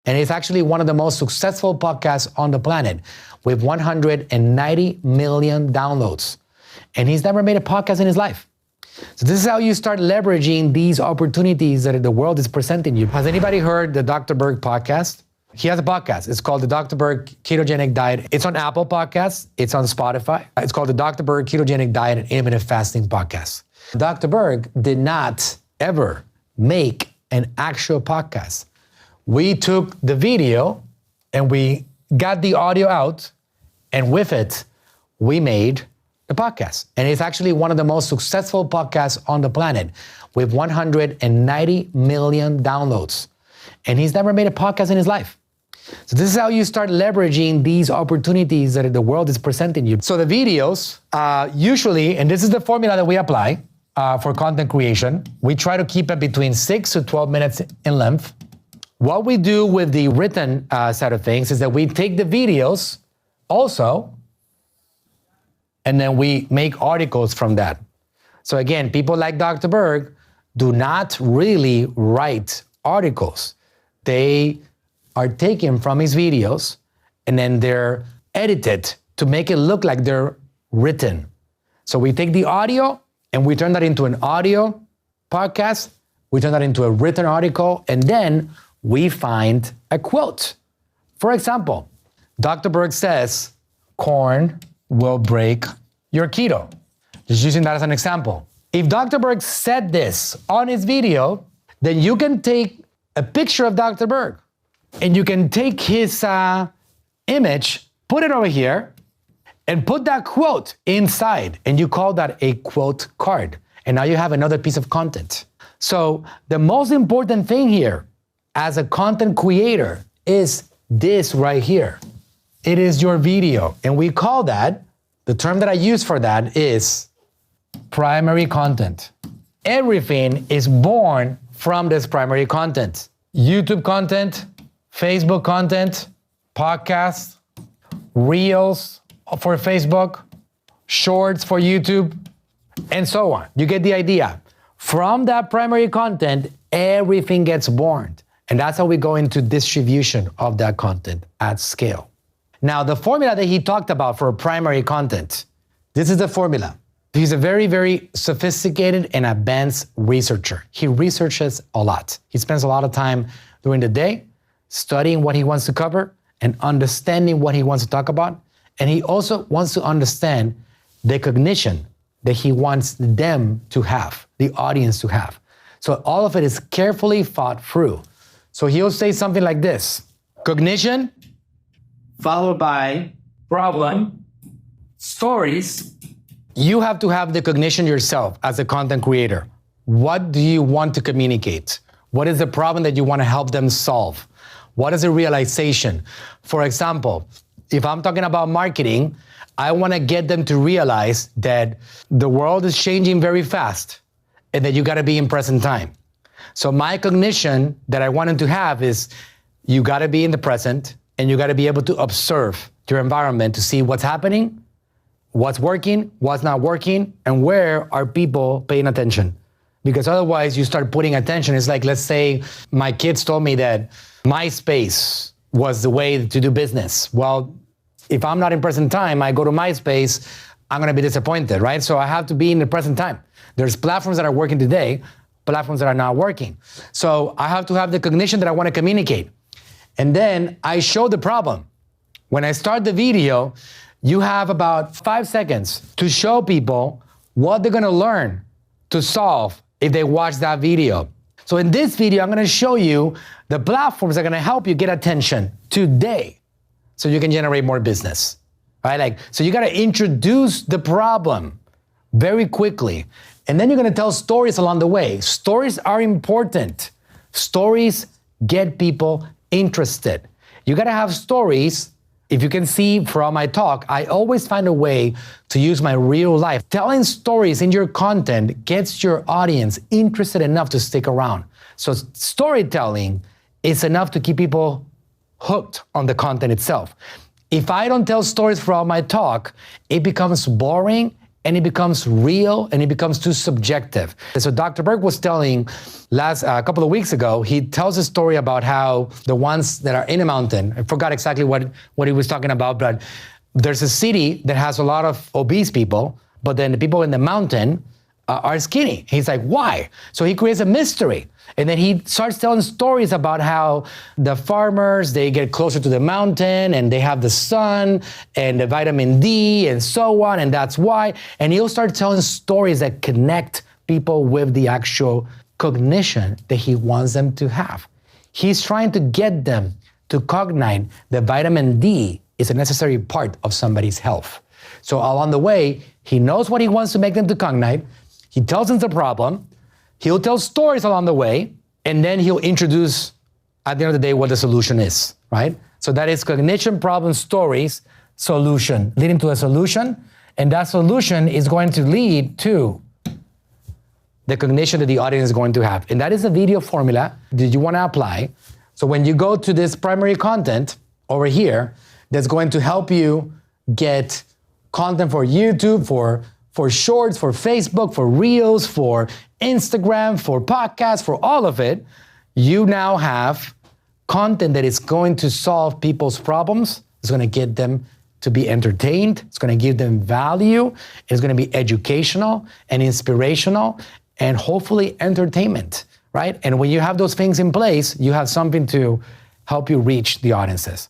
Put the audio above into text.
And it's actually one of the most successful podcasts on the planet with 190 million downloads. And he's never made a podcast in his life. So this is how you start leveraging these opportunities that the world is presenting you. Has anybody heard the Dr. Berg podcast? He has a podcast. It's called the Dr. Berg Ketogenic Diet. It's on Apple Podcasts. It's on Spotify. It's called the Dr. Berg Ketogenic Diet and Intermittent Fasting Podcast. Dr. Berg did not ever make an actual podcast. We took the video and we got the audio out, and with it, we made the podcast. And it's actually one of the most successful podcasts on the planet with 190 million downloads. And he's never made a podcast in his life. So this is how you start leveraging these opportunities that the world is presenting you. So the videos, usually, and this is the formula that we apply for content creation, we try to keep it between 6 to 12 minutes in length. What we do with the written side of things is that we take the videos also, and then we make articles from that. So again, people like Dr. Berg do not really write articles. They are taken from his videos and then they're edited to make it look like they're written. So we take the audio and we turn that into an audio podcast. We turn that into a written article, and then we find a quote. For example, Dr. Berg says, corn will break your keto. Just using that as an example. If Dr. Berg said this on his video, then you can take a picture of Dr. Berg and you can take his image, put it over here, and put that quote inside, and you call that a quote card. And now you have another piece of content. So the most important thing here as a content creator is this right here. It is your video. And we call that, the term that I use for that is primary content. Everything is born from this primary content. YouTube content, Facebook content, podcasts, reels for Facebook, shorts for YouTube, and so on. You get the idea. From that primary content, everything gets born. And that's how we go into distribution of that content at scale. Now, the formula that he talked about for primary content, this is the formula. He's a very, very sophisticated and advanced researcher. He researches a lot. He spends a lot of time during the day studying what he wants to cover and understanding what he wants to talk about. And he also wants to understand the cognition that he wants them to have, the audience to have. So all of it is carefully thought through. So he'll say something like this: cognition, followed by problem, stories. You have to have the cognition yourself as a content creator. What do you want to communicate? What is the problem that you want to help them solve? What is the realization? For example, if I'm talking about marketing, I want to get them to realize that the world is changing very fast and that you got to be in present time. So my cognition that I want them to have is you got to be in the present and you got to be able to observe your environment to see what's happening, what's working, what's not working, and where are people paying attention. Because otherwise you start putting attention. It's like, let's say my kids told me that MySpace was the way to do business. Well, if I'm not in present time, I go to MySpace, I'm gonna be disappointed, right? So I have to be in the present time. There's platforms that are working today, platforms that are not working. So I have to have the cognition that I wanna communicate. And then I show the problem. When I start the video, you have about 5 seconds to show people what they're gonna learn to solve if they watch that video. So in this video, I'm gonna show you the platforms that are gonna help you get attention today so you can generate more business, right? So you gotta introduce the problem very quickly. And then you're gonna tell stories along the way. Stories are important. Stories get people interested. You gotta have stories. If you can see from my talk, I always find a way to use my real life. Telling stories in your content gets your audience interested enough to stick around. So storytelling is enough to keep people hooked on the content itself. If I don't tell stories throughout my talk, it becomes boring and it becomes real and it becomes too subjective. And so Dr. Berg was telling a couple of weeks ago, he tells a story about how the ones that are in a mountain, I forgot exactly what he was talking about, but there's a city that has a lot of obese people, but then the people in the mountain are skinny. He's like, why? So he creates a mystery. And then he starts telling stories about how the farmers, they get closer to the mountain and they have the sun and the vitamin D and so on, and that's why. And he'll start telling stories that connect people with the actual cognition that he wants them to have. He's trying to get them to cognite that vitamin D is a necessary part of somebody's health. So along the way, he knows what he wants to make them to cognite. He tells them the problem. He'll tell stories along the way, and then he'll introduce, at the end of the day, what the solution is, right? So that is cognition, problem, stories, solution, leading to a solution, and that solution is going to lead to the cognition that the audience is going to have. And that is a video formula that you want to apply. So when you go to this primary content over here, that's going to help you get content for YouTube, for shorts, for Facebook, for Reels, for Instagram, for podcasts, for all of it, you now have content that is going to solve people's problems. It's going to get them to be entertained. It's going to give them value. It's going to be educational and inspirational and hopefully entertainment, right? And when you have those things in place, you have something to help you reach the audiences.